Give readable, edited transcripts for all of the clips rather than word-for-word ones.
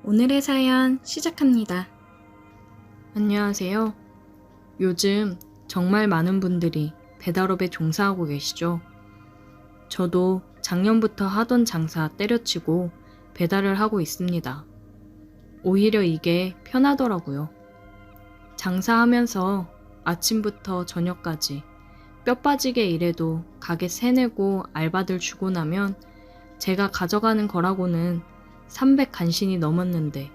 오늘의 사연 시작합니다. 안녕하세요. 요즘 정말 많은 분들이 배달업에 종사하고 계시죠? 저도 작년부터 하던 장사 때려치고 배달을 하고 있습니다. 오히려 이게 편하더라고요. 장사하면서 아침부터 저녁까지 뼈 빠지게 일해도 가게 세내고 알바들 주고 나면 제가 가져가는 거라고는 300 간신히 넘었는데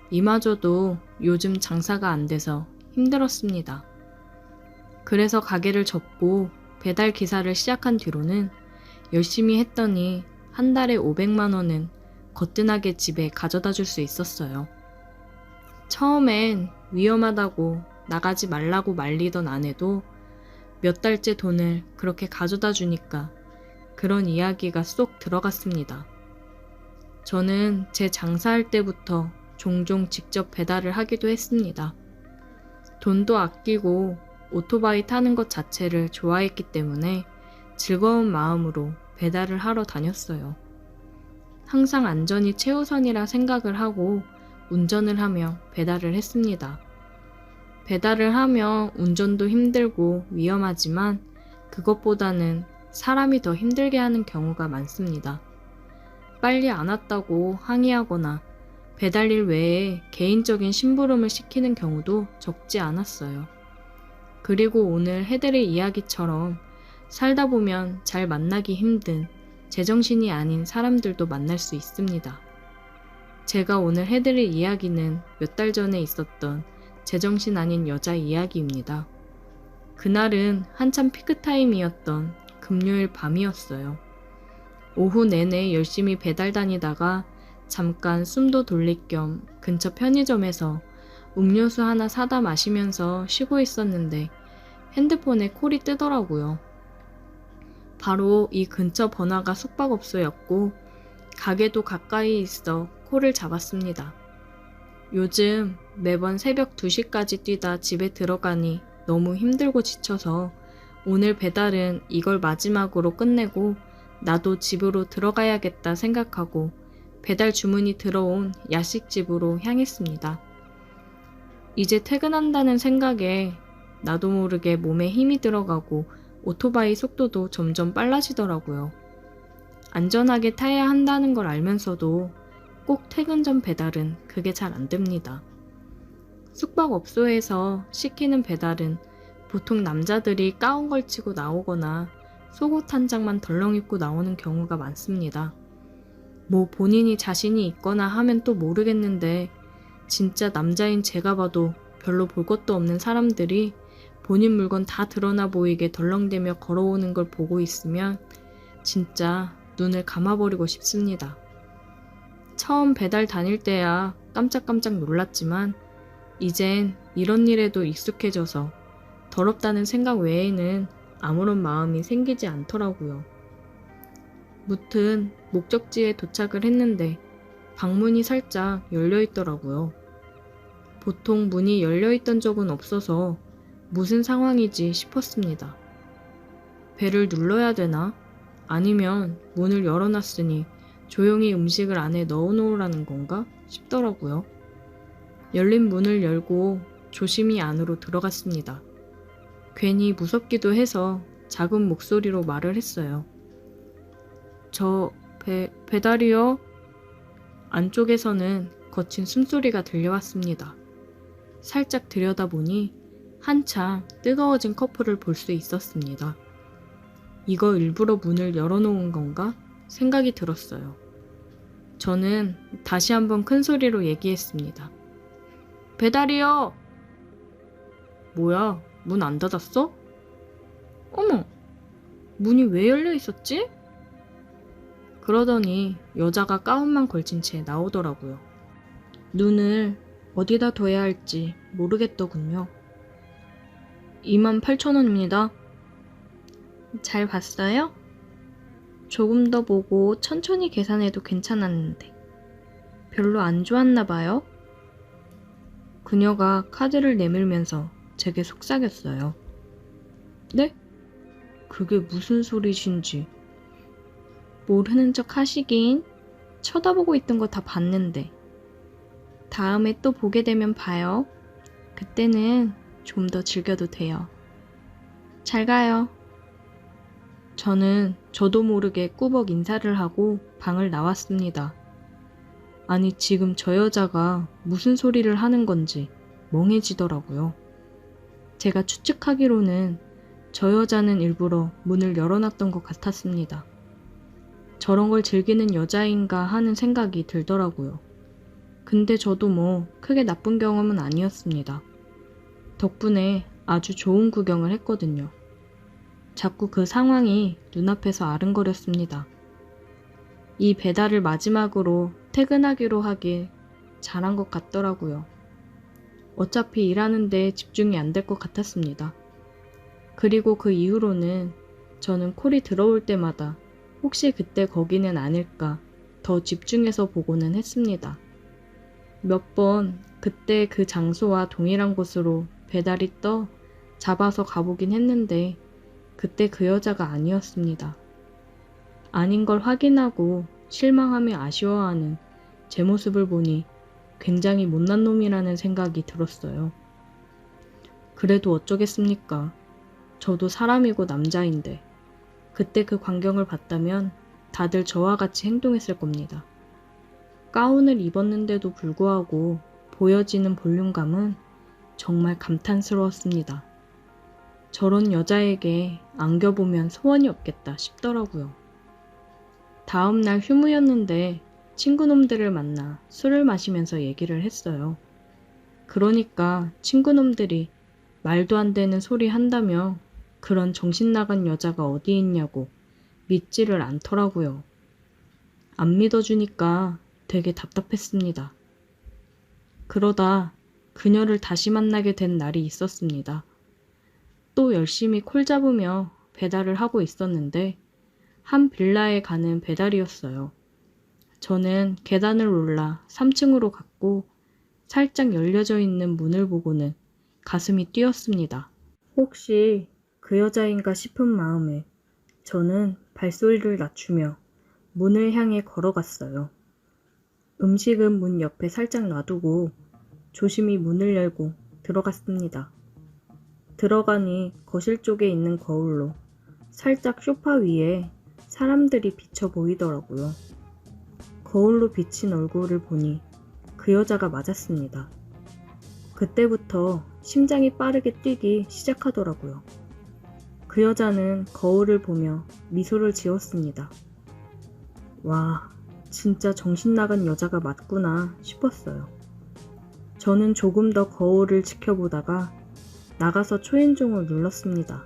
이마저도 요즘 장사가 안 돼서 힘들었습니다. 그래서 가게를 접고 배달 기사를 시작한 뒤로는 열심히 했더니 한 달에 500만 원은 거뜬하게 집에 가져다 줄 수 있었어요. 처음엔 위험하다고 나가지 말라고 말리던 아내도 몇 달째 돈을 그렇게 가져다 주니까 그런 이야기가 쏙 들어갔습니다. 저는 제 장사할 때부터 종종 직접 배달을 하기도 했습니다. 돈도 아끼고 오토바이 타는 것 자체를 좋아했기 때문에 즐거운 마음으로 배달을 하러 다녔어요. 항상 안전이 최우선이라 생각을 하고 운전을 하며 배달을 했습니다. 배달을 하며 운전도 힘들고 위험하지만 그것보다는 사람이 더 힘들게 하는 경우가 많습니다. 빨리 안 왔다고 항의하거나 배달일 외에 개인적인 심부름을 시키는 경우도 적지 않았어요. 그리고 오늘 해드릴 이야기처럼 살다 보면 잘 만나기 힘든 제정신이 아닌 사람들도 만날 수 있습니다. 제가 오늘 해드릴 이야기는 몇 달 전에 있었던 제정신 아닌 여자 이야기입니다. 그날은 한참 피크타임이었던 금요일 밤이었어요. 오후 내내 열심히 배달 다니다가 잠깐 숨도 돌릴 겸 근처 편의점에서 음료수 하나 사다 마시면서 쉬고 있었는데 핸드폰에 콜이 뜨더라고요. 바로 이 근처 번화가 숙박업소였고 가게도 가까이 있어 콜을 잡았습니다. 요즘 매번 새벽 2시까지 뛰다 집에 들어가니 너무 힘들고 지쳐서 오늘 배달은 이걸 마지막으로 끝내고 나도 집으로 들어가야겠다 생각하고 배달 주문이 들어온 야식집으로 향했습니다. 이제 퇴근한다는 생각에 나도 모르게 몸에 힘이 들어가고 오토바이 속도도 점점 빨라지더라고요. 안전하게 타야 한다는 걸 알면서도 꼭 퇴근 전 배달은 그게 잘 안 됩니다. 숙박업소에서 시키는 배달은 보통 남자들이 가운 걸치고 나오거나 속옷 한 장만 덜렁 입고 나오는 경우가 많습니다. 뭐 본인이 자신이 있거나 하면 또 모르겠는데 진짜 남자인 제가 봐도 별로 볼 것도 없는 사람들이 본인 물건 다 드러나 보이게 덜렁대며 걸어오는 걸 보고 있으면 진짜 눈을 감아버리고 싶습니다. 처음 배달 다닐 때야 깜짝깜짝 놀랐지만 이젠 이런 일에도 익숙해져서 더럽다는 생각 외에는 아무런 마음이 생기지 않더라고요. 무튼 목적지에 도착을 했는데 방문이 살짝 열려있더라고요. 보통 문이 열려있던 적은 없어서 무슨 상황이지 싶었습니다. 벨을 눌러야 되나? 아니면 문을 열어놨으니 조용히 음식을 안에 넣어놓으라는 건가? 싶더라고요. 열린 문을 열고 조심히 안으로 들어갔습니다. 괜히 무섭기도 해서 작은 목소리로 말을 했어요. 저 배달이요? 안쪽에서는 거친 숨소리가 들려왔습니다. 살짝 들여다보니 한참 뜨거워진 커플을 볼 수 있었습니다. 이거 일부러 문을 열어놓은 건가? 생각이 들었어요. 저는 다시 한번 큰 소리로 얘기했습니다. 배달이요! 뭐야? 문 안 닫았어? 어머! 문이 왜 열려 있었지? 그러더니 여자가 가운만 걸친 채 나오더라고요. 눈을 어디다 둬야 할지 모르겠더군요. 28,000원입니다. 잘 봤어요? 조금 더 보고 천천히 계산해도 괜찮았는데 별로 안 좋았나 봐요? 그녀가 카드를 내밀면서 제게 속삭였어요. 네? 그게 무슨 소리신지. 모르는 척 하시긴. 쳐다보고 있던 거 다 봤는데. 다음에 또 보게 되면 봐요. 그때는 좀 더 즐겨도 돼요. 잘 가요. 저는 저도 모르게 꾸벅 인사를 하고 방을 나왔습니다. 아니, 지금 저 여자가 무슨 소리를 하는 건지 멍해지더라고요. 제가 추측하기로는 저 여자는 일부러 문을 열어놨던 것 같았습니다. 저런 걸 즐기는 여자인가 하는 생각이 들더라고요. 근데 저도 뭐 크게 나쁜 경험은 아니었습니다. 덕분에 아주 좋은 구경을 했거든요. 자꾸 그 상황이 눈앞에서 아른거렸습니다. 이 배달을 마지막으로 퇴근하기로 하길 잘한 것 같더라고요. 어차피 일하는데 집중이 안 될 것 같았습니다. 그리고 그 이후로는 저는 콜이 들어올 때마다 혹시 그때 거기는 아닐까 더 집중해서 보고는 했습니다. 몇 번 그때 그 장소와 동일한 곳으로 배달이 떠 잡아서 가보긴 했는데 그때 그 여자가 아니었습니다. 아닌 걸 확인하고 실망하며 아쉬워하는 제 모습을 보니 굉장히 못난 놈이라는 생각이 들었어요. 그래도 어쩌겠습니까? 저도 사람이고 남자인데 그때 그 광경을 봤다면 다들 저와 같이 행동했을 겁니다. 가운을 입었는데도 불구하고 보여지는 볼륨감은 정말 감탄스러웠습니다. 저런 여자에게 안겨보면 소원이 없겠다 싶더라고요. 다음 날 휴무였는데 친구놈들을 만나 술을 마시면서 얘기를 했어요. 그러니까 친구놈들이 말도 안 되는 소리 한다며 그런 정신 나간 여자가 어디 있냐고 믿지를 않더라고요. 안 믿어주니까 되게 답답했습니다. 그러다 그녀를 다시 만나게 된 날이 있었습니다. 또 열심히 콜 잡으며 배달을 하고 있었는데 한 빌라에 가는 배달이었어요. 저는 계단을 올라 3층으로 갔고 살짝 열려져 있는 문을 보고는 가슴이 뛰었습니다. 혹시 그 여자인가 싶은 마음에 저는 발소리를 낮추며 문을 향해 걸어갔어요. 음식은 문 옆에 살짝 놔두고 조심히 문을 열고 들어갔습니다. 들어가니 거실 쪽에 있는 거울로 살짝 소파 위에 사람들이 비쳐 보이더라고요. 거울로 비친 얼굴을 보니 그 여자가 맞았습니다. 그때부터 심장이 빠르게 뛰기 시작하더라고요. 그 여자는 거울을 보며 미소를 지었습니다. 와, 진짜 정신 나간 여자가 맞구나 싶었어요. 저는 조금 더 거울을 지켜보다가 나가서 초인종을 눌렀습니다.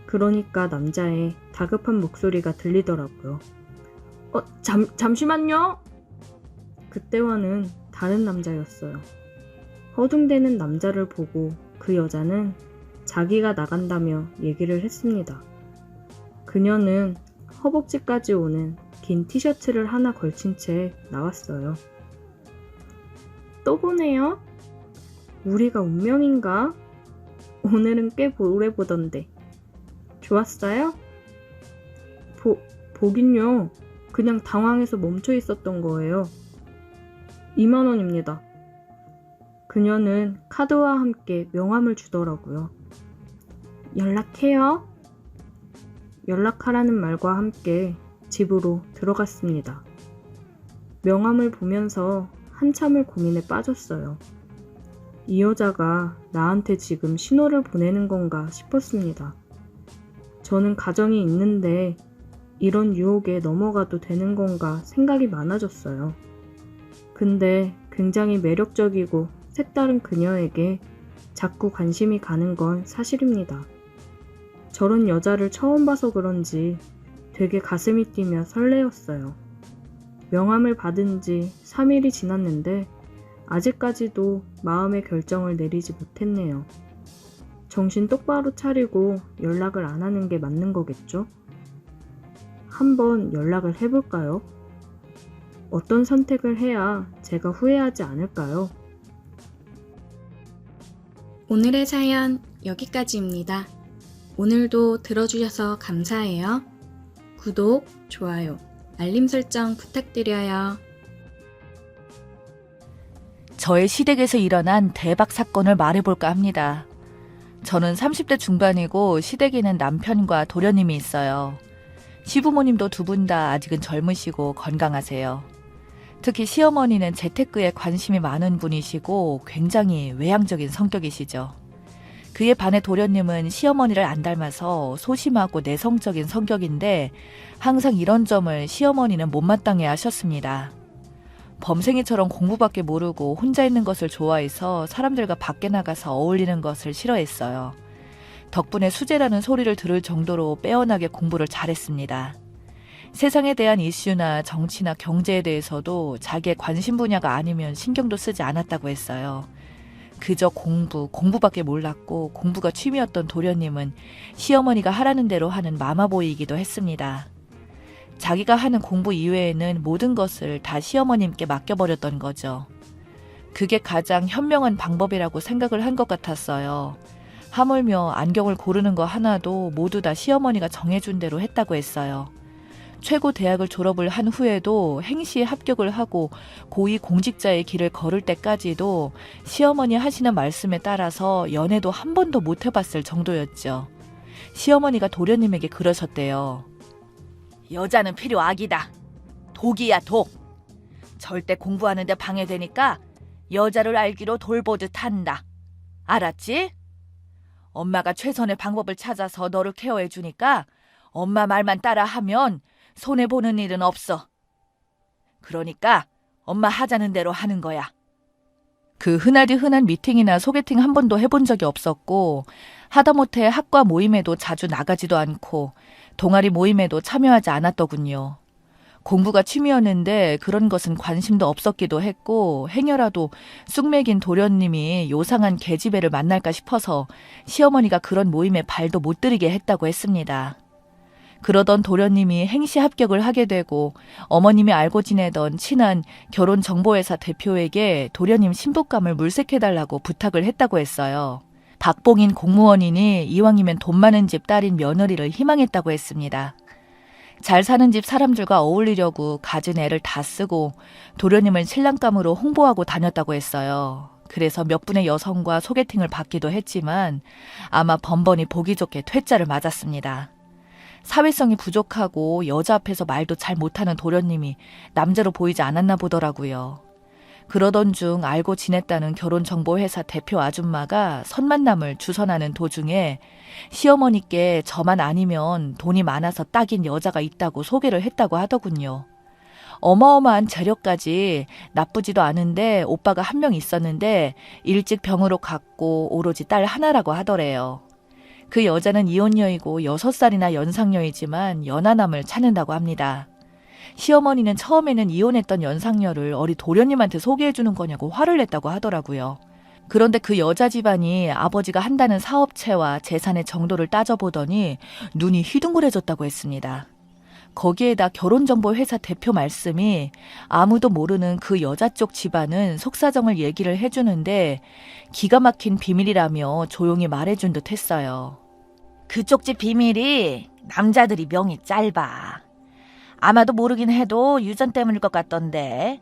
그러니까 남자의 다급한 목소리가 들리더라고요. 잠시만요! 그때와는 다른 남자였어요. 허둥대는 남자를 보고 그 여자는 자기가 나간다며 얘기를 했습니다. 그녀는 허벅지까지 오는 긴 티셔츠를 하나 걸친 채 나왔어요. 또 보네요? 우리가 운명인가? 오늘은 꽤 오래 보던데. 좋았어요? 보긴요. 그냥 당황해서 멈춰 있었던 거예요. 2만 원입니다. 그녀는 카드와 함께 명함을 주더라고요. 연락해요. 연락하라는 말과 함께 집으로 들어갔습니다. 명함을 보면서 한참을 고민에 빠졌어요. 이 여자가 나한테 지금 신호를 보내는 건가 싶었습니다. 저는 가정이 있는데 이런 유혹에 넘어가도 되는 건가 생각이 많아졌어요. 근데 굉장히 매력적이고 색다른 그녀에게 자꾸 관심이 가는 건 사실입니다. 저런 여자를 처음 봐서 그런지 되게 가슴이 뛰며 설레었어요. 명함을 받은 지 3일이 지났는데 아직까지도 마음의 결정을 내리지 못했네요. 정신 똑바로 차리고 연락을 안 하는 게 맞는 거겠죠? 한번 연락을 해볼까요? 어떤 선택을 해야 제가 후회하지 않을까요? 오늘의 사연 여기까지입니다. 오늘도 들어주셔서 감사해요. 구독, 좋아요, 알림 설정 부탁드려요. 저의 시댁에서 일어난 대박 사건을 말해볼까 합니다. 저는 30대 중반이고 시댁에는 남편과 도련님이 있어요. 시부모님도 두 분 다 아직은 젊으시고 건강하세요. 특히 시어머니는 재테크에 관심이 많은 분이시고 굉장히 외향적인 성격이시죠. 그에 반해 도련님은 시어머니를 안 닮아서 소심하고 내성적인 성격인데 항상 이런 점을 시어머니는 못마땅해 하셨습니다. 범생이처럼 공부밖에 모르고 혼자 있는 것을 좋아해서 사람들과 밖에 나가서 어울리는 것을 싫어했어요. 덕분에 수재라는 소리를 들을 정도로 빼어나게 공부를 잘했습니다. 세상에 대한 이슈나 정치나 경제에 대해서도 자기의 관심 분야가 아니면 신경도 쓰지 않았다고 했어요. 그저 공부밖에 몰랐고 공부가 취미였던 도련님은 시어머니가 하라는 대로 하는 마마보이이기도 했습니다. 자기가 하는 공부 이외에는 모든 것을 다 시어머님께 맡겨버렸던 거죠. 그게 가장 현명한 방법이라고 생각을 한 것 같았어요. 하물며 안경을 고르는 거 하나도 모두 다 시어머니가 정해준 대로 했다고 했어요. 최고 대학을 졸업을 한 후에도 행시에 합격을 하고 고위 공직자의 길을 걸을 때까지도 시어머니 하시는 말씀에 따라서 연애도 한 번도 못 해봤을 정도였죠. 시어머니가 도련님에게 그러셨대요. 여자는 필요악이다. 독이야 독. 절대 공부하는데 방해되니까 여자를 알기로 돌보듯 한다. 알았지? 엄마가 최선의 방법을 찾아서 너를 케어해주니까 엄마 말만 따라하면 손해보는 일은 없어. 그러니까 엄마 하자는 대로 하는 거야. 그 흔하디 흔한 미팅이나 소개팅 한 번도 해본 적이 없었고 하다못해 학과 모임에도 자주 나가지도 않고 동아리 모임에도 참여하지 않았더군요. 공부가 취미였는데 그런 것은 관심도 없었기도 했고 행여라도 쑥맥인 도련님이 요상한 계집애를 만날까 싶어서 시어머니가 그런 모임에 발도 못 들이게 했다고 했습니다. 그러던 도련님이 행시 합격을 하게 되고 어머님이 알고 지내던 친한 결혼정보회사 대표에게 도련님 신부감을 물색해달라고 부탁을 했다고 했어요. 박봉인 공무원이니 이왕이면 돈 많은 집 딸인 며느리를 희망했다고 했습니다. 잘 사는 집 사람들과 어울리려고 갖은 애를 다 쓰고 도련님을 신랑감으로 홍보하고 다녔다고 했어요. 그래서 몇 분의 여성과 소개팅을 받기도 했지만 아마 번번이 보기 좋게 퇴짜를 맞았습니다. 사회성이 부족하고 여자 앞에서 말도 잘 못하는 도련님이 남자로 보이지 않았나 보더라고요. 그러던 중 알고 지냈다는 결혼정보회사 대표 아줌마가 선만남을 주선하는 도중에 시어머니께 저만 아니면 돈이 많아서 딱인 여자가 있다고 소개를 했다고 하더군요. 어마어마한 재력까지 나쁘지도 않은데 오빠가 한 명 있었는데 일찍 병으로 갔고 오로지 딸 하나라고 하더래요. 그 여자는 이혼녀이고 6살이나 연상녀이지만 연하남을 찾는다고 합니다. 시어머니는 처음에는 이혼했던 연상녀를 어리 도련님한테 소개해주는 거냐고 화를 냈다고 하더라고요. 그런데 그 여자 집안이 아버지가 한다는 사업체와 재산의 정도를 따져보더니 눈이 휘둥그레졌다고 했습니다. 거기에다 결혼정보회사 대표 말씀이 아무도 모르는 그 여자 쪽 집안은 속사정을 얘기를 해주는데 기가 막힌 비밀이라며 조용히 말해준 듯 했어요. 그쪽 집 비밀이 남자들이 명이 짧아. 아마도 모르긴 해도 유전 때문일 것 같던데.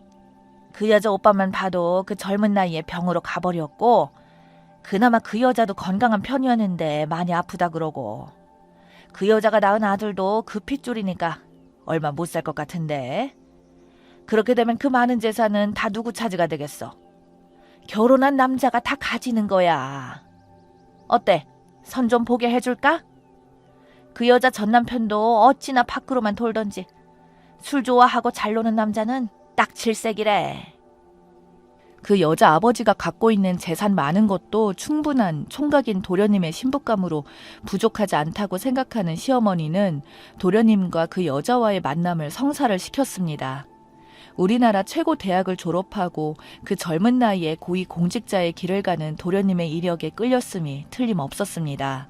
그 여자 오빠만 봐도 그 젊은 나이에 병으로 가버렸고 그나마 그 여자도 건강한 편이었는데 많이 아프다 그러고 그 여자가 낳은 아들도 그 핏줄이니까 얼마 못 살 것 같은데. 그렇게 되면 그 많은 재산은 다 누구 차지가 되겠어. 결혼한 남자가 다 가지는 거야. 어때? 선 좀 보게 해줄까? 그 여자 전 남편도 어찌나 밖으로만 돌던지 술 좋아하고 잘 노는 남자는 딱 질색이래. 그 여자 아버지가 갖고 있는 재산 많은 것도 충분한 총각인 도련님의 신부감으로 부족하지 않다고 생각하는 시어머니는 도련님과 그 여자와의 만남을 성사를 시켰습니다. 우리나라 최고 대학을 졸업하고 그 젊은 나이에 고위 공직자의 길을 가는 도련님의 이력에 끌렸음이 틀림없었습니다.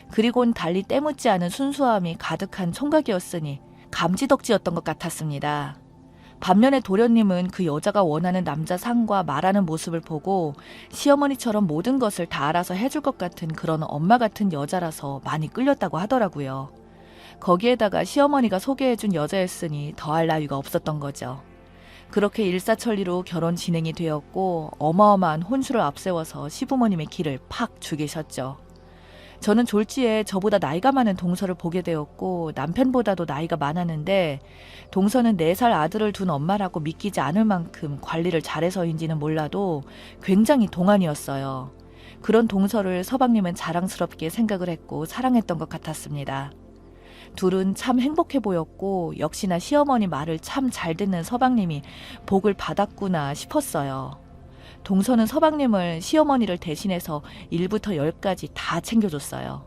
그리곤 달리 때묻지 않은 순수함이 가득한 총각이었으니 감지덕지였던 것 같았습니다. 반면에 도련님은 그 여자가 원하는 남자 상과 말하는 모습을 보고 시어머니처럼 모든 것을 다 알아서 해줄 것 같은 그런 엄마 같은 여자라서 많이 끌렸다고 하더라고요. 거기에다가 시어머니가 소개해준 여자였으니 더할 나위가 없었던 거죠. 그렇게 일사천리로 결혼 진행이 되었고 어마어마한 혼수를 앞세워서 시부모님의 길을 팍 죽이셨죠. 저는 졸지에 저보다 나이가 많은 동서를 보게 되었고 남편보다도 나이가 많았는데 동서는 4살 아들을 둔 엄마라고 믿기지 않을 만큼 관리를 잘해서인지는 몰라도 굉장히 동안이었어요. 그런 동서를 서방님은 자랑스럽게 생각을 했고 사랑했던 것 같았습니다. 둘은 참 행복해 보였고 역시나 시어머니 말을 참 잘 듣는 서방님이 복을 받았구나 싶었어요. 동서는 서방님을 시어머니를 대신해서 1부터 10까지 다 챙겨줬어요.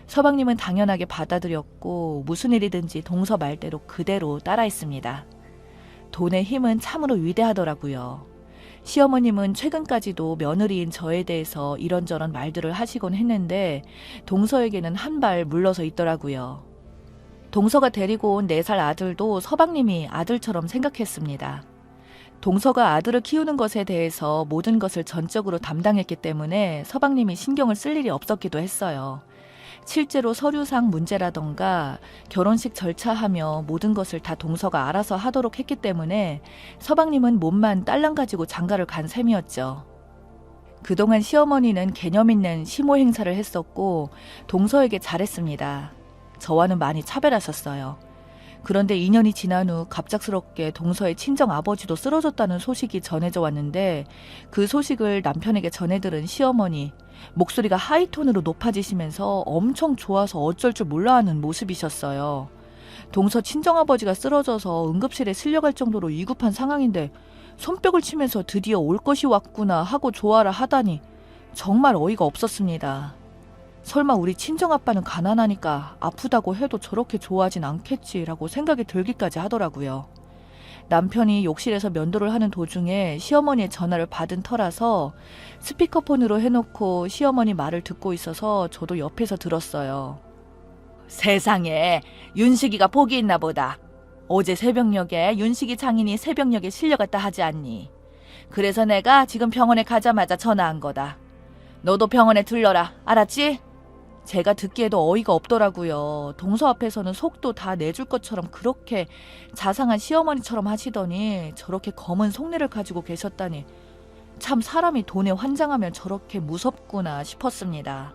서방님은 당연하게 받아들였고 무슨 일이든지 동서 말대로 그대로 따라했습니다. 돈의 힘은 참으로 위대하더라고요. 시어머님은 최근까지도 며느리인 저에 대해서 이런저런 말들을 하시곤 했는데 동서에게는 한 발 물러서 있더라고요. 동서가 데리고 온 4살 아들도 서방님이 아들처럼 생각했습니다. 동서가 아들을 키우는 것에 대해서 모든 것을 전적으로 담당했기 때문에 서방님이 신경을 쓸 일이 없었기도 했어요. 실제로 서류상 문제라던가 결혼식 절차하며 모든 것을 다 동서가 알아서 하도록 했기 때문에 서방님은 몸만 딸랑 가지고 장가를 간 셈이었죠. 그동안 시어머니는 개념 있는 시모 행사를 했었고 동서에게 잘했습니다. 저와는 많이 차별하셨어요. 그런데 2년이 지난 후 갑작스럽게 동서의 친정 아버지도 쓰러졌다는 소식이 전해져 왔는데 그 소식을 남편에게 전해들은 시어머니, 목소리가 하이톤으로 높아지시면서 엄청 좋아서 어쩔 줄 몰라하는 모습이셨어요. 동서 친정아버지가 쓰러져서 응급실에 실려갈 정도로 위급한 상황인데 손뼉을 치면서 드디어 올 것이 왔구나 하고 좋아라 하다니 정말 어이가 없었습니다. 설마 우리 친정아빠는 가난하니까 아프다고 해도 저렇게 좋아하진 않겠지라고 생각이 들기까지 하더라고요. 남편이 욕실에서 면도를 하는 도중에 시어머니의 전화를 받은 터라서 스피커폰으로 해놓고 시어머니 말을 듣고 있어서 저도 옆에서 들었어요. 세상에 윤식이가 복이 있나 보다. 어제 새벽녘에 윤식이 장인이 새벽녘에 실려갔다 하지 않니? 그래서 내가 지금 병원에 가자마자 전화한 거다. 너도 병원에 들러라. 알았지? 제가 듣기에도 어이가 없더라고요. 동서 앞에서는 속도 다 내줄 것처럼 그렇게 자상한 시어머니처럼 하시더니 저렇게 검은 속내를 가지고 계셨다니 참 사람이 돈에 환장하면 저렇게 무섭구나 싶었습니다.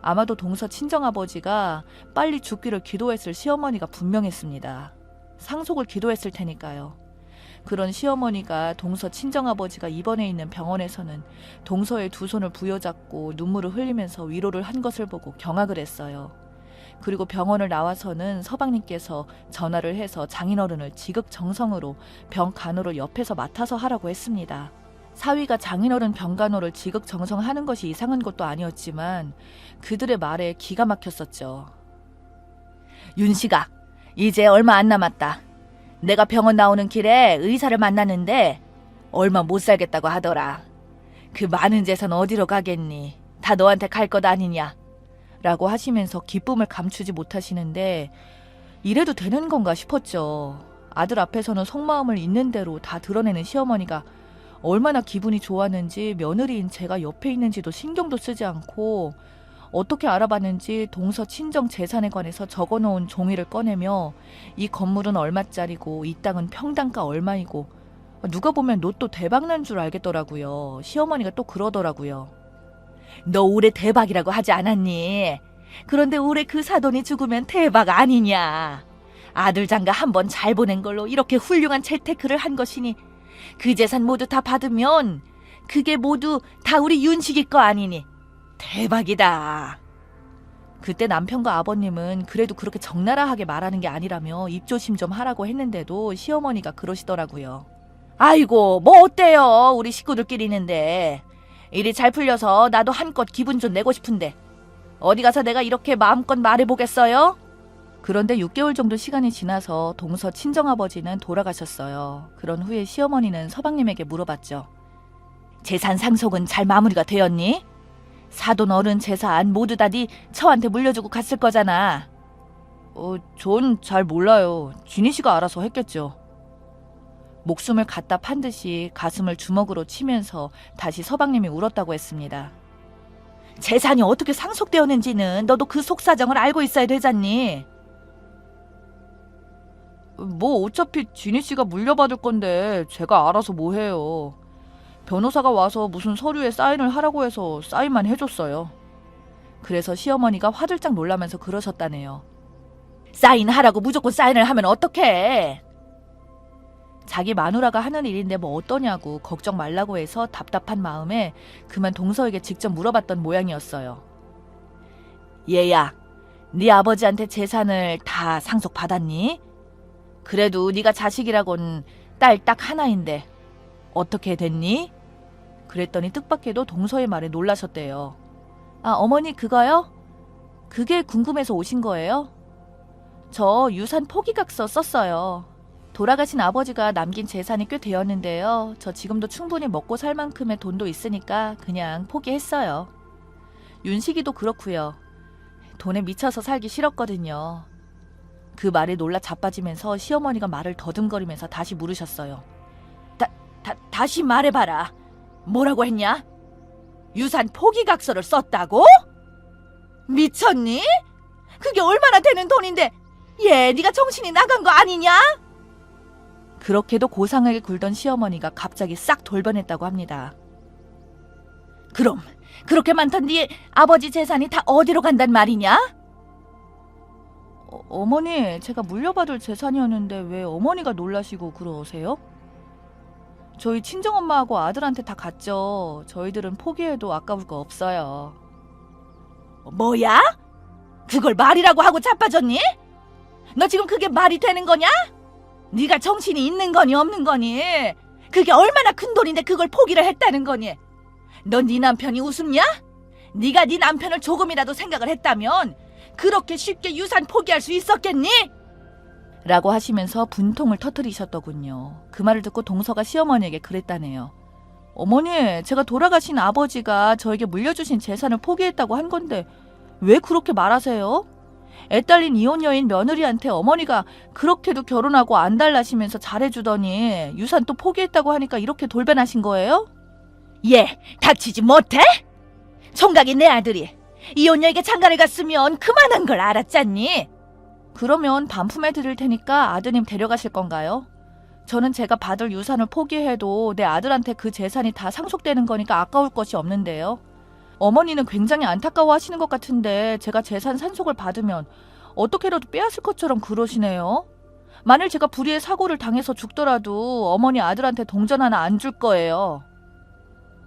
아마도 동서 친정아버지가 빨리 죽기를 기도했을 시어머니가 분명했습니다. 상속을 기도했을 테니까요. 그런 시어머니가 동서 친정아버지가 입원해 있는 병원에서는 동서의 2손을 부여잡고 눈물을 흘리면서 위로를 한 것을 보고 경악을 했어요. 그리고 병원을 나와서는 서방님께서 전화를 해서 장인어른을 지극정성으로 병간호를 옆에서 맡아서 하라고 했습니다. 사위가 장인어른 병간호를 지극정성하는 것이 이상한 것도 아니었지만 그들의 말에 기가 막혔었죠. 윤씨가 이제 얼마 안 남았다. 내가 병원 나오는 길에 의사를 만났는데 얼마 못 살겠다고 하더라. 그 많은 재산 어디로 가겠니? 다 너한테 갈 것 아니냐? 라고 하시면서 기쁨을 감추지 못하시는데 이래도 되는 건가 싶었죠. 아들 앞에서는 속마음을 있는 대로 다 드러내는 시어머니가 얼마나 기분이 좋았는지 며느리인 제가 옆에 있는지도 신경도 쓰지 않고 어떻게 알아봤는지 동서 친정 재산에 관해서 적어놓은 종이를 꺼내며 이 건물은 얼마짜리고 이 땅은 평당가 얼마이고 누가 보면 로또 대박난 줄 알겠더라고요. 시어머니가 또 그러더라고요. 너 올해 대박이라고 하지 않았니? 그런데 올해 그 사돈이 죽으면 대박 아니냐? 아들 장가 한번 잘 보낸 걸로 이렇게 훌륭한 재테크를 한 것이니 그 재산 모두 다 받으면 그게 모두 다 우리 윤식이 거 아니니? 대박이다. 그때 남편과 아버님은 그래도 그렇게 적나라하게 말하는 게 아니라며 입조심 좀 하라고 했는데도 시어머니가 그러시더라고요. 아이고 뭐 어때요? 우리 식구들끼리 있는데 일이 잘 풀려서 나도 한껏 기분 좀 내고 싶은데 어디 가서 내가 이렇게 마음껏 말해보겠어요? 그런데 6개월 정도 시간이 지나서 동서 친정아버지는 돌아가셨어요. 그런 후에 시어머니는 서방님에게 물어봤죠. 재산 상속은 잘 마무리가 되었니? 사돈 어른 재산 모두 다 네 처한테 물려주고 갔을 거잖아. 전 잘 몰라요. 진희 씨가 알아서 했겠죠. 목숨을 갖다 판 듯이 가슴을 주먹으로 치면서 다시 서방님이 울었다고 했습니다. 재산이 어떻게 상속되었는지는 너도 그 속사정을 알고 있어야 되잖니. 뭐 어차피 지니 씨가 물려받을 건데 제가 알아서 뭐 해요. 변호사가 와서 무슨 서류에 사인을 하라고 해서 사인만 해줬어요. 그래서 시어머니가 화들짝 놀라면서 그러셨다네요. 사인하라고 무조건 사인을 하면 어떡해? 자기 마누라가 하는 일인데 뭐 어떠냐고 걱정 말라고 해서 답답한 마음에 그만 동서에게 직접 물어봤던 모양이었어요. 얘야, 네 아버지한테 재산을 다 상속받았니? 그래도 네가 자식이라곤 딸 딱 하나인데 어떻게 됐니? 그랬더니 뜻밖에도 동서의 말에 놀라셨대요. 아, 어머니 그거요? 그게 궁금해서 오신 거예요? 저 유산 포기각서 썼어요. 돌아가신 아버지가 남긴 재산이 꽤 되었는데요. 저 지금도 충분히 먹고 살 만큼의 돈도 있으니까 그냥 포기했어요. 윤식이도 그렇고요. 돈에 미쳐서 살기 싫었거든요. 그 말에 놀라 자빠지면서 시어머니가 말을 더듬거리면서 다시 물으셨어요. 다시 말해봐라. 뭐라고 했냐? 유산 포기각서를 썼다고? 미쳤니? 그게 얼마나 되는 돈인데 네가 정신이 나간 거 아니냐? 그렇게도 고상하게 굴던 시어머니가 갑자기 싹 돌변했다고 합니다. 그럼 그렇게 많던 네 아버지 재산이 다 어디로 간단 말이냐? 어머니, 제가 물려받을 재산이었는데 왜 어머니가 놀라시고 그러세요? 저희 친정엄마하고 아들한테 다 갔죠. 저희들은 포기해도 아까울 거 없어요. 뭐야? 그걸 말이라고 하고 자빠졌니? 너 지금 그게 말이 되는 거냐? 네가 정신이 있는 거니 없는 거니? 그게 얼마나 큰 돈인데 그걸 포기를 했다는 거니? 넌 네 남편이 우습냐? 네가 네 남편을 조금이라도 생각을 했다면 그렇게 쉽게 유산 포기할 수 있었겠니? 라고 하시면서 분통을 터뜨리셨더군요. 그 말을 듣고 동서가 시어머니에게 그랬다네요. 어머니, 제가 돌아가신 아버지가 저에게 물려주신 재산을 포기했다고 한 건데 왜 그렇게 말하세요? 애딸린 이혼 여인 며느리한테 어머니가 그렇게도 결혼하고 안 달라시면서 잘해주더니 유산 또 포기했다고 하니까 이렇게 돌변하신 거예요? 얘 닥치지 못해? 총각이 내 아들이 이혼 여에게 장가를 갔으면 그만한 걸 알았잖니? 그러면 반품해 드릴 테니까 아드님 데려가실 건가요? 저는 제가 받을 유산을 포기해도 내 아들한테 그 재산이 다 상속되는 거니까 아까울 것이 없는데요. 어머니는 굉장히 안타까워하시는 것 같은데 제가 재산 산속을 받으면 어떻게라도 빼앗을 것처럼 그러시네요. 만일 제가 불의의 사고를 당해서 죽더라도 어머니 아들한테 동전 하나 안 줄 거예요.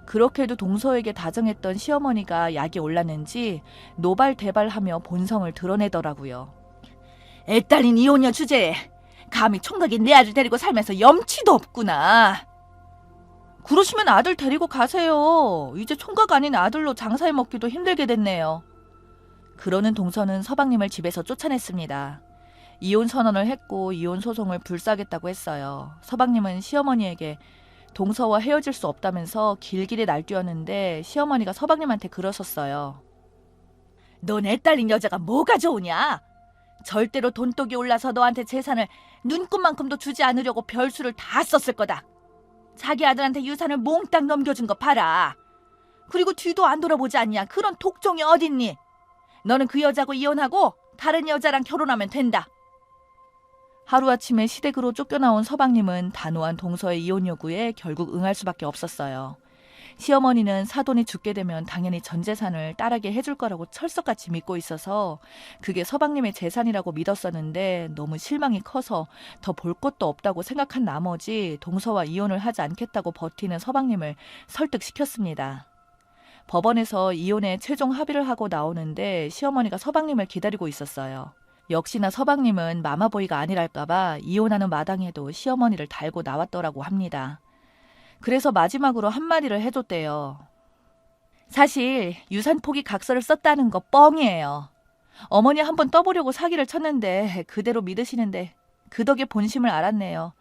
그렇게도 동서에게 다정했던 시어머니가 약이 올랐는지 노발대발하며 본성을 드러내더라고요. 애딸린 이혼녀 주제에 감히 총각인 내 아들 데리고 살면서 염치도 없구나. 그러시면 아들 데리고 가세요. 이제 총각 아닌 아들로 장사해 먹기도 힘들게 됐네요. 그러는 동서는 서방님을 집에서 쫓아냈습니다. 이혼 선언을 했고 이혼 소송을 불사하겠다고 했어요. 서방님은 시어머니에게 동서와 헤어질 수 없다면서 길길이 날뛰었는데 시어머니가 서방님한테 그러셨어요. 넌 애딸린 여자가 뭐가 좋으냐? 절대로 돈독이 올라서 너한테 재산을 눈꽃만큼도 주지 않으려고 별수를 다 썼을 거다. 자기 아들한테 유산을 몽땅 넘겨준 거 봐라. 그리고 뒤도 안 돌아보지 않냐. 그런 독종이 어딨니? 너는 그 여자하고 이혼하고 다른 여자랑 결혼하면 된다. 하루아침에 시댁으로 쫓겨나온 서방님은 단호한 동서의 이혼 요구에 결국 응할 수밖에 없었어요. 시어머니는 사돈이 죽게 되면 당연히 전 재산을 딸에게 해줄 거라고 철석같이 믿고 있어서 그게 서방님의 재산이라고 믿었었는데 너무 실망이 커서 더 볼 것도 없다고 생각한 나머지 동서와 이혼을 하지 않겠다고 버티는 서방님을 설득시켰습니다. 법원에서 이혼에 최종 합의를 하고 나오는데 시어머니가 서방님을 기다리고 있었어요. 역시나 서방님은 마마보이가 아니랄까봐 이혼하는 마당에도 시어머니를 달고 나왔더라고 합니다. 그래서 마지막으로 한마디를 해줬대요. 사실 유산 포기 각서를 썼다는 거 뻥이에요. 어머니 한번 떠보려고 사기를 쳤는데 그대로 믿으시는데 그 덕에 본심을 알았네요.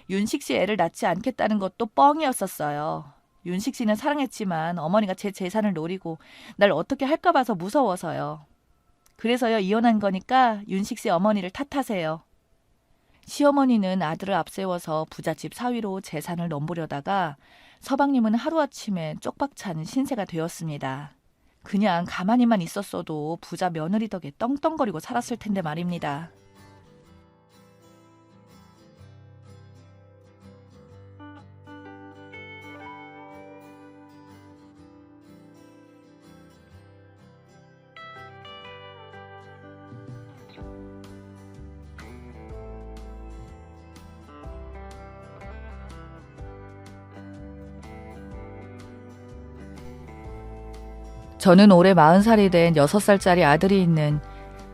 윤식 씨 애를 낳지 않겠다는 것도 뻥이었었어요. 윤식 씨는 사랑했지만 어머니가 제 재산을 노리고 날 어떻게 할까 봐서 무서워서요. 그래서요 이혼한 거니까 윤식 씨 어머니를 탓하세요. 시어머니는 아들을 앞세워서 부잣집 사위로 재산을 넘보려다가 서방님은 하루아침에 쪽박찬 신세가 되었습니다. 그냥 가만히만 있었어도 부자 며느리 덕에 떵떵거리고 살았을 텐데 말입니다. 저는 올해 40살이 된 6살짜리 아들이 있는,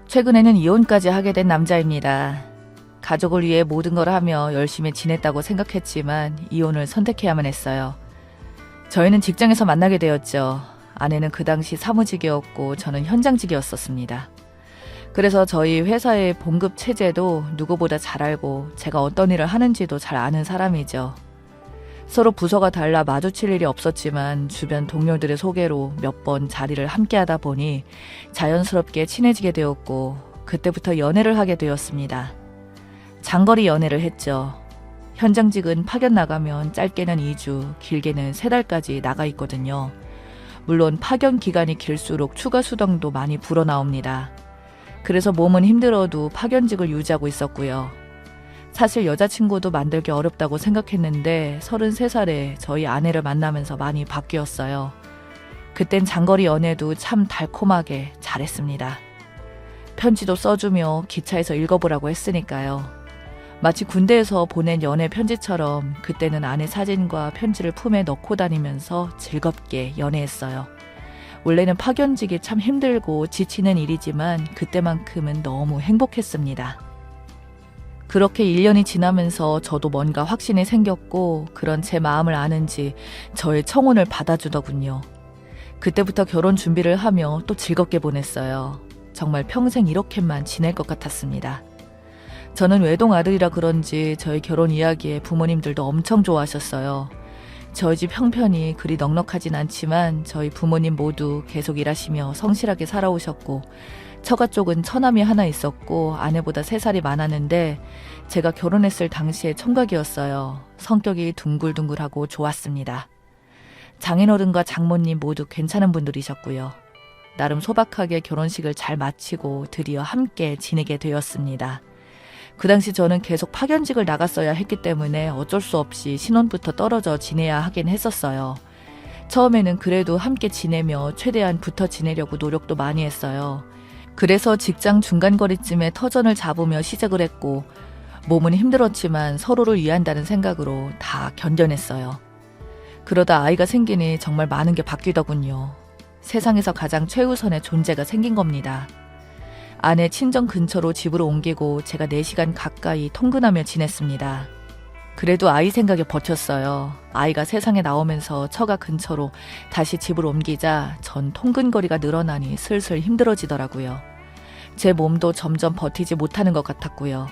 최근에는 이혼까지 하게 된 남자입니다. 가족을 위해 모든 걸 하며 열심히 지냈다고 생각했지만 이혼을 선택해야만 했어요. 저희는 직장에서 만나게 되었죠. 아내는 그 당시 사무직이었고 저는 현장직이었었습니다. 그래서 저희 회사의 봉급 체제도 누구보다 잘 알고 제가 어떤 일을 하는지도 잘 아는 사람이죠. 서로 부서가 달라 마주칠 일이 없었지만 주변 동료들의 소개로 몇 번 자리를 함께 하다 보니 자연스럽게 친해지게 되었고 그때부터 연애를 하게 되었습니다. 장거리 연애를 했죠. 현장직은 파견 나가면 짧게는 2주, 길게는 3달까지 나가 있거든요. 물론 파견 기간이 길수록 추가 수당도 많이 불어나옵니다. 그래서 몸은 힘들어도 파견직을 유지하고 있었고요. 사실 여자친구도 만들기 어렵다고 생각했는데 33살에 저희 아내를 만나면서 많이 바뀌었어요. 그땐 장거리 연애도 참 달콤하게 잘했습니다. 편지도 써주며 기차에서 읽어보라고 했으니까요. 마치 군대에서 보낸 연애 편지처럼 그때는 아내 사진과 편지를 품에 넣고 다니면서 즐겁게 연애했어요. 원래는 파견직이 참 힘들고 지치는 일이지만 그때만큼은 너무 행복했습니다. 그렇게 1년이 지나면서 저도 뭔가 확신이 생겼고 그런 제 마음을 아는지 저의 청혼을 받아주더군요. 그때부터 결혼 준비를 하며 또 즐겁게 보냈어요. 정말 평생 이렇게만 지낼 것 같았습니다. 저는 외동 아들이라 그런지 저희 결혼 이야기에 부모님들도 엄청 좋아하셨어요. 저희 집 형편이 그리 넉넉하진 않지만 저희 부모님 모두 계속 일하시며 성실하게 살아오셨고 처가 쪽은 처남이 하나 있었고 아내보다 3살이 많았는데 제가 결혼했을 당시에 총각이었어요. 성격이 둥글둥글하고 좋았습니다. 장인어른과 장모님 모두 괜찮은 분들이셨고요. 나름 소박하게 결혼식을 잘 마치고 드디어 함께 지내게 되었습니다. 그 당시 저는 계속 파견직을 나갔어야 했기 때문에 어쩔 수 없이 신혼부터 떨어져 지내야 하긴 했었어요. 처음에는 그래도 함께 지내며 최대한 붙어 지내려고 노력도 많이 했어요. 그래서 직장 중간거리쯤에 터전을 잡으며 시작을 했고 몸은 힘들었지만 서로를 위한다는 생각으로 다 견뎌냈어요. 그러다 아이가 생기니 정말 많은 게 바뀌더군요. 세상에서 가장 최우선의 존재가 생긴 겁니다. 아내 친정 근처로 집으로 옮기고 제가 4시간 가까이 통근하며 지냈습니다. 그래도 아이 생각에 버텼어요. 아이가 세상에 나오면서 처가 근처로 다시 집을 옮기자 전 통근거리가 늘어나니 슬슬 힘들어지더라고요. 제 몸도 점점 버티지 못하는 것 같았고요.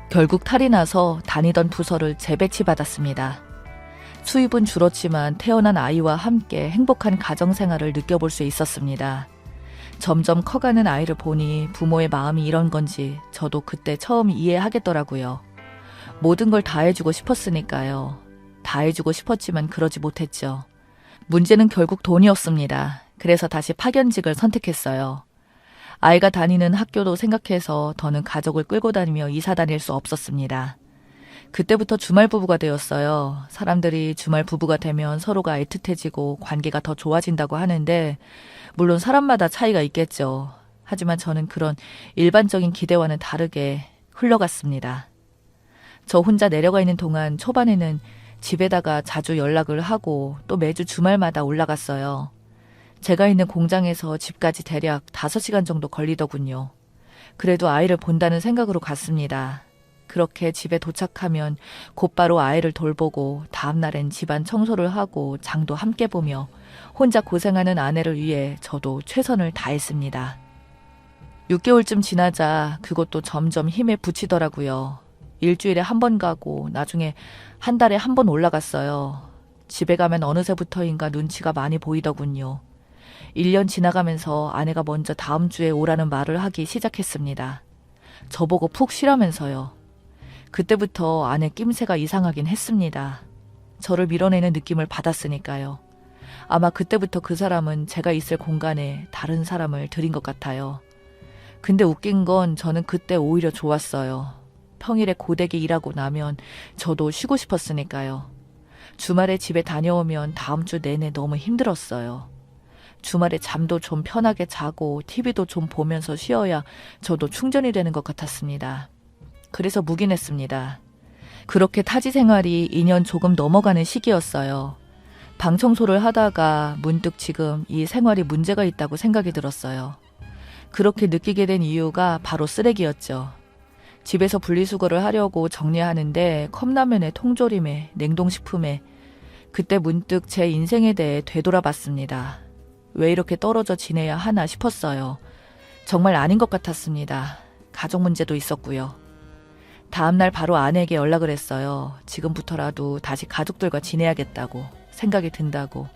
결국 탈이 나서 다니던 부서를 재배치받았습니다. 수입은 줄었지만 태어난 아이와 함께 행복한 가정생활을 느껴볼 수 있었습니다. 점점 커가는 아이를 보니 부모의 마음이 이런 건지 저도 그때 처음 이해하겠더라고요. 모든 걸 다 해주고 싶었으니까요. 다 해주고 싶었지만 그러지 못했죠. 문제는 결국 돈이었습니다. 그래서 다시 파견직을 선택했어요. 아이가 다니는 학교도 생각해서 더는 가족을 끌고 다니며 이사 다닐 수 없었습니다. 그때부터 주말 부부가 되었어요. 사람들이 주말 부부가 되면 서로가 애틋해지고 관계가 더 좋아진다고 하는데 물론 사람마다 차이가 있겠죠. 하지만 저는 그런 일반적인 기대와는 다르게 흘러갔습니다. 저 혼자 내려가 있는 동안 초반에는 집에다가 자주 연락을 하고 또 매주 주말마다 올라갔어요. 제가 있는 공장에서 집까지 대략 5시간 정도 걸리더군요. 그래도 아이를 본다는 생각으로 갔습니다. 그렇게 집에 도착하면 곧바로 아이를 돌보고 다음날엔 집안 청소를 하고 장도 함께 보며 혼자 고생하는 아내를 위해 저도 최선을 다했습니다. 6개월쯤 지나자 그것도 점점 힘에 부치더라고요. 일주일에 한 번 가고 나중에 한 달에 한 번 올라갔어요. 집에 가면 어느새부터인가 눈치가 많이 보이더군요. 1년 지나가면서 아내가 먼저 다음 주에 오라는 말을 하기 시작했습니다. 저보고 푹 쉬라면서요. 그때부터 아내 낌새가 이상하긴 했습니다. 저를 밀어내는 느낌을 받았으니까요. 아마 그때부터 그 사람은 제가 있을 공간에 다른 사람을 들인 것 같아요. 근데 웃긴 건 저는 그때 오히려 좋았어요. 평일에 고되게 일하고 나면 저도 쉬고 싶었으니까요. 주말에 집에 다녀오면 다음 주 내내 너무 힘들었어요. 주말에 잠도 좀 편하게 자고 TV도 좀 보면서 쉬어야 저도 충전이 되는 것 같았습니다. 그래서 묵인했습니다. 그렇게 타지 생활이 2년 조금 넘어가는 시기였어요. 방 청소를 하다가 문득 지금 이 생활이 문제가 있다고 생각이 들었어요. 그렇게 느끼게 된 이유가 바로 쓰레기였죠. 집에서 분리수거를 하려고 정리하는데 컵라면에 통조림에 냉동식품에 그때 문득 제 인생에 대해 되돌아봤습니다. 왜 이렇게 떨어져 지내야 하나 싶었어요. 정말 아닌 것 같았습니다. 가족 문제도 있었고요. 다음날 바로 아내에게 연락을 했어요. 지금부터라도 다시 가족들과 지내야겠다고, 생각이 든다고.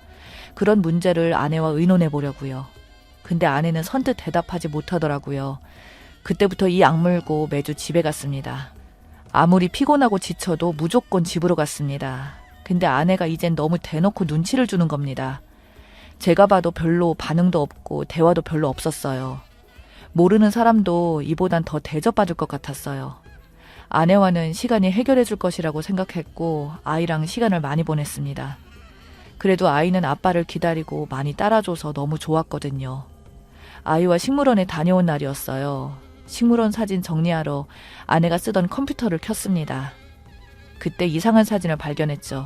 그런 문제를 아내와 의논해 보려고요. 근데 아내는 선뜻 대답하지 못하더라고요. 그때부터 이 악물고 매주 집에 갔습니다. 아무리 피곤하고 지쳐도 무조건 집으로 갔습니다. 근데 아내가 이젠 너무 대놓고 눈치를 주는 겁니다. 제가 봐도 별로 반응도 없고 대화도 별로 없었어요. 모르는 사람도 이보단 더 대접받을 것 같았어요. 아내와는 시간이 해결해 줄 것이라고 생각했고 아이랑 시간을 많이 보냈습니다. 그래도 아이는 아빠를 기다리고 많이 따라줘서 너무 좋았거든요. 아이와 식물원에 다녀온 날이었어요. 식물원 사진 정리하러 아내가 쓰던 컴퓨터를 켰습니다. 그때 이상한 사진을 발견했죠.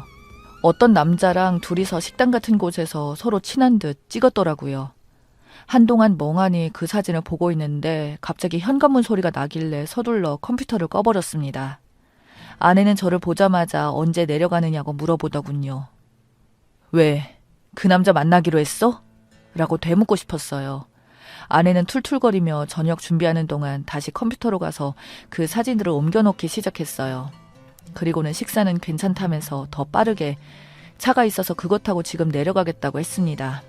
어떤 남자랑 둘이서 식당 같은 곳에서 서로 친한 듯 찍었더라고요. 한동안 멍하니 그 사진을 보고 있는데 갑자기 현관문 소리가 나길래 서둘러 컴퓨터를 꺼버렸습니다. 아내는 저를 보자마자 언제 내려가느냐고 물어보더군요. 왜? 그 남자 만나기로 했어? 라고 되묻고 싶었어요. 아내는 툴툴거리며 저녁 준비하는 동안 다시 컴퓨터로 가서 그 사진들을 옮겨놓기 시작했어요. 그리고는 식사는 괜찮다면서 더 빠르게 차가 있어서 그것 타고 지금 내려가겠다고 했습니다.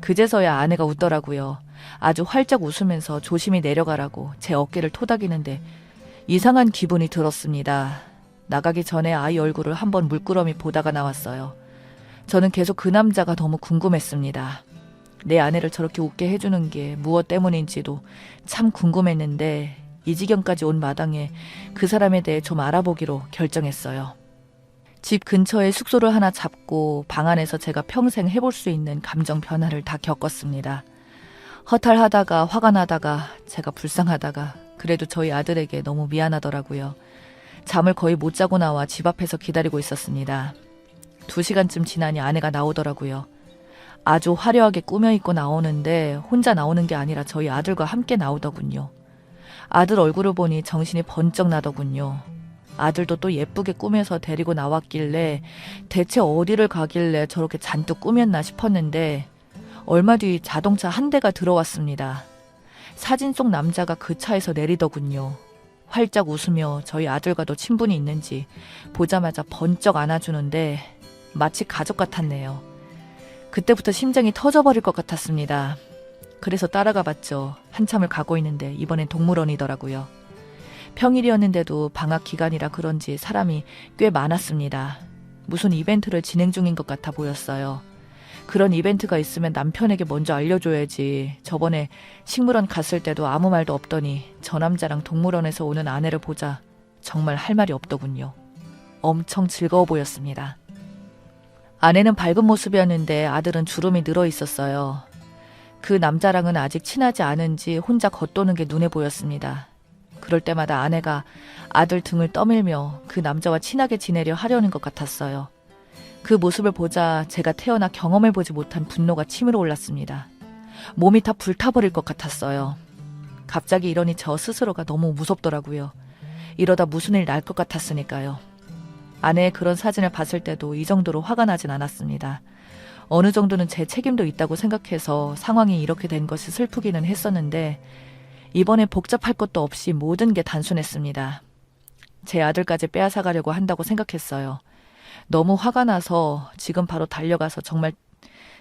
그제서야 아내가 웃더라고요. 아주 활짝 웃으면서 조심히 내려가라고 제 어깨를 토닥이는데 이상한 기분이 들었습니다. 나가기 전에 아이 얼굴을 한번 물끄러미 보다가 나왔어요. 저는 계속 그 남자가 너무 궁금했습니다. 내 아내를 저렇게 웃게 해주는 게 무엇 때문인지도 참 궁금했는데 이 지경까지 온 마당에 그 사람에 대해 좀 알아보기로 결정했어요. 집 근처에 숙소를 하나 잡고 방 안에서 제가 평생 해볼 수 있는 감정 변화를 다 겪었습니다. 허탈하다가 화가 나다가 제가 불쌍하다가 그래도 저희 아들에게 너무 미안하더라고요. 잠을 거의 못 자고 나와 집 앞에서 기다리고 있었습니다. 2시간쯤 지나니 아내가 나오더라고요. 아주 화려하게 꾸며입고 나오는데 혼자 나오는 게 아니라 저희 아들과 함께 나오더군요. 아들 얼굴을 보니 정신이 번쩍 나더군요. 아들도 또 예쁘게 꾸며서 데리고 나왔길래 대체 어디를 가길래 저렇게 잔뜩 꾸몄나 싶었는데 얼마 뒤 자동차 한 대가 들어왔습니다. 사진 속 남자가 그 차에서 내리더군요. 활짝 웃으며 저희 아들과도 친분이 있는지 보자마자 번쩍 안아주는데 마치 가족 같았네요. 그때부터 심장이 터져버릴 것 같았습니다. 그래서 따라가 봤죠. 한참을 가고 있는데 이번엔 동물원이더라고요. 평일이었는데도 방학 기간이라 그런지 사람이 꽤 많았습니다. 무슨 이벤트를 진행 중인 것 같아 보였어요. 그런 이벤트가 있으면 남편에게 먼저 알려줘야지. 저번에 식물원 갔을 때도 아무 말도 없더니 저 남자랑 동물원에서 오는 아내를 보자 정말 할 말이 없더군요. 엄청 즐거워 보였습니다. 아내는 밝은 모습이었는데 아들은 주름이 늘어 있었어요. 그 남자랑은 아직 친하지 않은지 혼자 겉도는 게 눈에 보였습니다. 그럴 때마다 아내가 아들 등을 떠밀며 그 남자와 친하게 지내려 하려는 것 같았어요. 그 모습을 보자 제가 태어나 경험해보지 못한 분노가 치밀어 올랐습니다. 몸이 다 불타버릴 것 같았어요. 갑자기 이러니 저 스스로가 너무 무섭더라고요. 이러다 무슨 일 날 것 같았으니까요. 아내의 그런 사진을 봤을 때도 이 정도로 화가 나진 않았습니다. 어느 정도는 제 책임도 있다고 생각해서 상황이 이렇게 된 것이 슬프기는 했었는데 이번에 복잡할 것도 없이 모든 게 단순했습니다. 제 아들까지 빼앗아가려고 한다고 생각했어요. 너무 화가 나서 지금 바로 달려가서 정말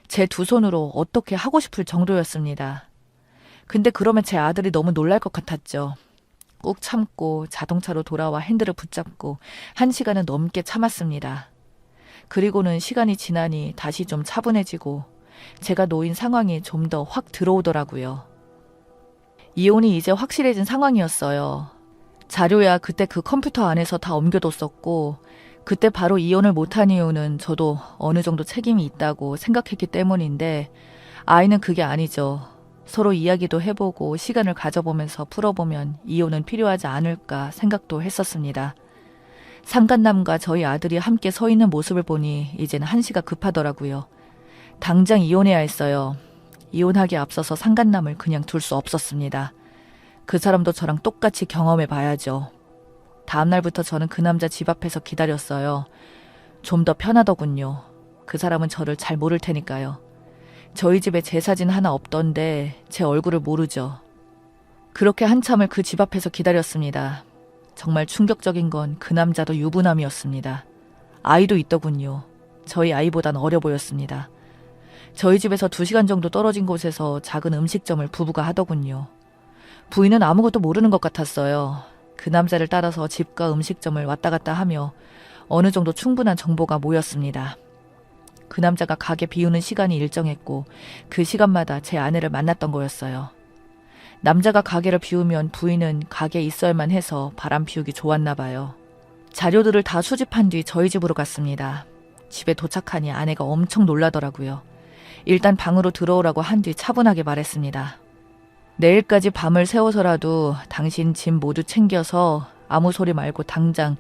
제 두 손으로 어떻게 하고 싶을 정도였습니다. 근데 그러면 제 아들이 너무 놀랄 것 같았죠. 꾹 참고 자동차로 돌아와 핸들을 붙잡고 1시간은 넘게 참았습니다. 그리고는 시간이 지나니 다시 좀 차분해지고 제가 놓인 상황이 좀 더 확 들어오더라고요. 이혼이 이제 확실해진 상황이었어요. 자료야 그때 그 컴퓨터 안에서 다 옮겨뒀었고 그때 바로 이혼을 못한 이유는 저도 어느 정도 책임이 있다고 생각했기 때문인데 아이는 그게 아니죠. 서로 이야기도 해보고 시간을 가져보면서 풀어보면 이혼은 필요하지 않을까 생각도 했었습니다. 상간남과 저희 아들이 함께 서 있는 모습을 보니 이제는 한시가 급하더라고요. 당장 이혼해야 했어요. 이혼하기에 앞서서 상간남을 그냥 둘 수 없었습니다. 그 사람도 저랑 똑같이 경험해 봐야죠. 다음 날부터 저는 그 남자 집 앞에서 기다렸어요. 좀 더 편하더군요. 그 사람은 저를 잘 모를 테니까요. 저희 집에 제 사진 하나 없던데 제 얼굴을 모르죠. 그렇게 한참을 그 집 앞에서 기다렸습니다. 정말 충격적인 건 그 남자도 유부남이었습니다. 아이도 있더군요. 저희 아이보단 어려 보였습니다. 저희 집에서 2시간 정도 떨어진 곳에서 작은 음식점을 부부가 하더군요. 부인은 아무것도 모르는 것 같았어요. 그 남자를 따라서 집과 음식점을 왔다 갔다 하며 어느 정도 충분한 정보가 모였습니다. 그 남자가 가게 비우는 시간이 일정했고 그 시간마다 제 아내를 만났던 거였어요. 남자가 가게를 비우면 부인은 가게에 있어야만 해서 바람 피우기 좋았나 봐요. 자료들을 다 수집한 뒤 저희 집으로 갔습니다. 집에 도착하니 아내가 엄청 놀라더라고요. 일단 방으로 들어오라고 한 뒤 차분하게 말했습니다. 내일까지 밤을 새워서라도 당신 짐 모두 챙겨서 아무 소리 말고 당장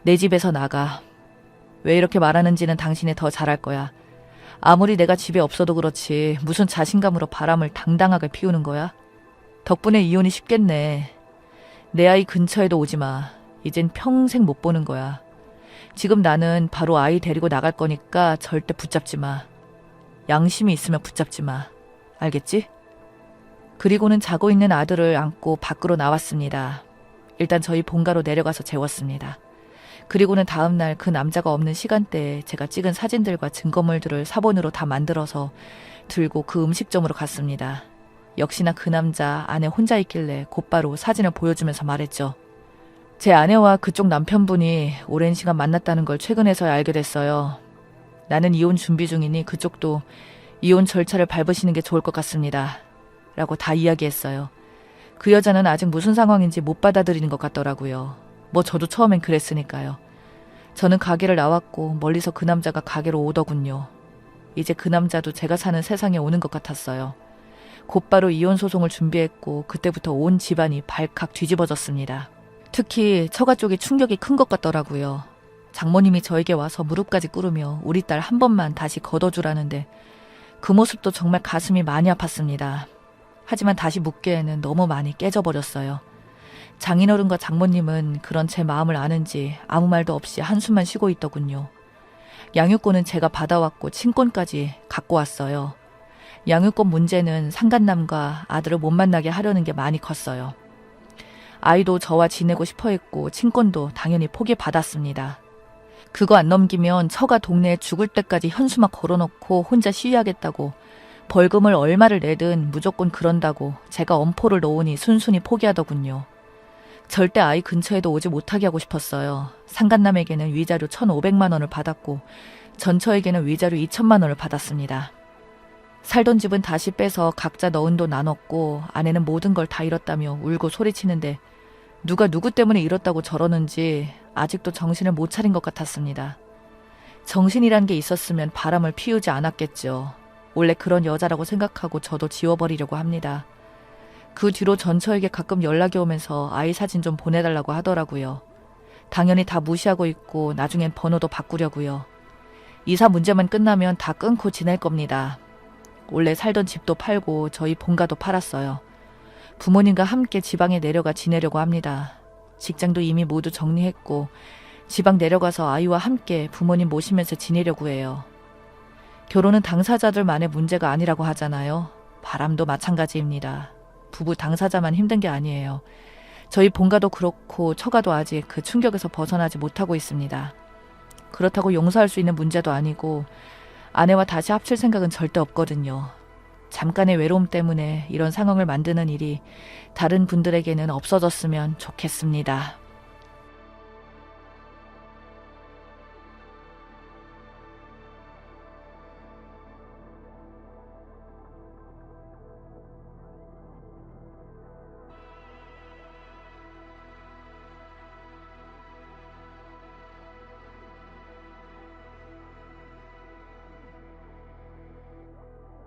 내 집에서 나가. 왜 이렇게 말하는지는 당신이 더 잘할 거야. 아무리 내가 집에 없어도 그렇지 무슨 자신감으로 바람을 당당하게 피우는 거야? 덕분에 이혼이 쉽겠네. 내 아이 근처에도 오지 마. 이젠 평생 못 보는 거야. 지금 나는 바로 아이 데리고 나갈 거니까 절대 붙잡지 마. 양심이 있으면 붙잡지 마. 알겠지? 그리고는 자고 있는 아들을 안고 밖으로 나왔습니다. 일단 저희 본가로 내려가서 재웠습니다. 그리고는 다음날 그 남자가 없는 시간대에 제가 찍은 사진들과 증거물들을 사본으로 다 만들어서 들고 그 음식점으로 갔습니다. 역시나 그 남자 아내 혼자 있길래 곧바로 사진을 보여주면서 말했죠. 제 아내와 그쪽 남편분이 오랜 시간 만났다는 걸 최근에서야 알게 됐어요. 나는 이혼 준비 중이니 그쪽도 이혼 절차를 밟으시는 게 좋을 것 같습니다. 라고 다 이야기했어요. 그 여자는 아직 무슨 상황인지 못 받아들이는 것 같더라고요. 뭐 저도 처음엔 그랬으니까요. 저는 가게를 나왔고 멀리서 그 남자가 가게로 오더군요. 이제 그 남자도 제가 사는 세상에 오는 것 같았어요. 곧바로 이혼 소송을 준비했고 그때부터 온 집안이 발칵 뒤집어졌습니다. 특히 처가 쪽이 충격이 큰 것 같더라고요. 장모님이 저에게 와서 무릎까지 꿇으며 우리 딸 한 번만 다시 걷어주라는데 그 모습도 정말 가슴이 많이 아팠습니다. 하지만 다시 묻기에는 너무 많이 깨져버렸어요. 장인어른과 장모님은 그런 제 마음을 아는지 아무 말도 없이 한숨만 쉬고 있더군요. 양육권은 제가 받아왔고 친권까지 갖고 왔어요. 양육권 문제는 상간남과 아들을 못 만나게 하려는 게 많이 컸어요. 아이도 저와 지내고 싶어 했고 친권도 당연히 포기받았습니다. 그거 안 넘기면 처가 동네에 죽을 때까지 현수막 걸어놓고 혼자 시위하겠다고 벌금을 얼마를 내든 무조건 그런다고 제가 엄포를 놓으니 순순히 포기하더군요. 절대 아이 근처에도 오지 못하게 하고 싶었어요. 상간남에게는 위자료 1,500만 원을 받았고 전처에게는 위자료 2,000만 원을 받았습니다. 살던 집은 다시 빼서 각자 넣은 돈 나눴고 아내는 모든 걸 다 잃었다며 울고 소리치는데 누가 누구 때문에 잃었다고 저러는지 아직도 정신을 못 차린 것 같았습니다. 정신이란 게 있었으면 바람을 피우지 않았겠죠. 원래 그런 여자라고 생각하고 저도 지워버리려고 합니다. 그 뒤로 전처에게 가끔 연락이 오면서 아이 사진 좀 보내달라고 하더라고요. 당연히 다 무시하고 있고 나중엔 번호도 바꾸려고요. 이사 문제만 끝나면 다 끊고 지낼 겁니다. 원래 살던 집도 팔고 저희 본가도 팔았어요. 부모님과 함께 지방에 내려가 지내려고 합니다. 직장도 이미 모두 정리했고 지방 내려가서 아이와 함께 부모님 모시면서 지내려고 해요. 결혼은 당사자들만의 문제가 아니라고 하잖아요. 바람도 마찬가지입니다. 부부 당사자만 힘든 게 아니에요. 저희 본가도 그렇고 처가도 아직 그 충격에서 벗어나지 못하고 있습니다. 그렇다고 용서할 수 있는 문제도 아니고 아내와 다시 합칠 생각은 절대 없거든요. 잠깐의 외로움 때문에 이런 상황을 만드는 일이 다른 분들에게는 없어졌으면 좋겠습니다.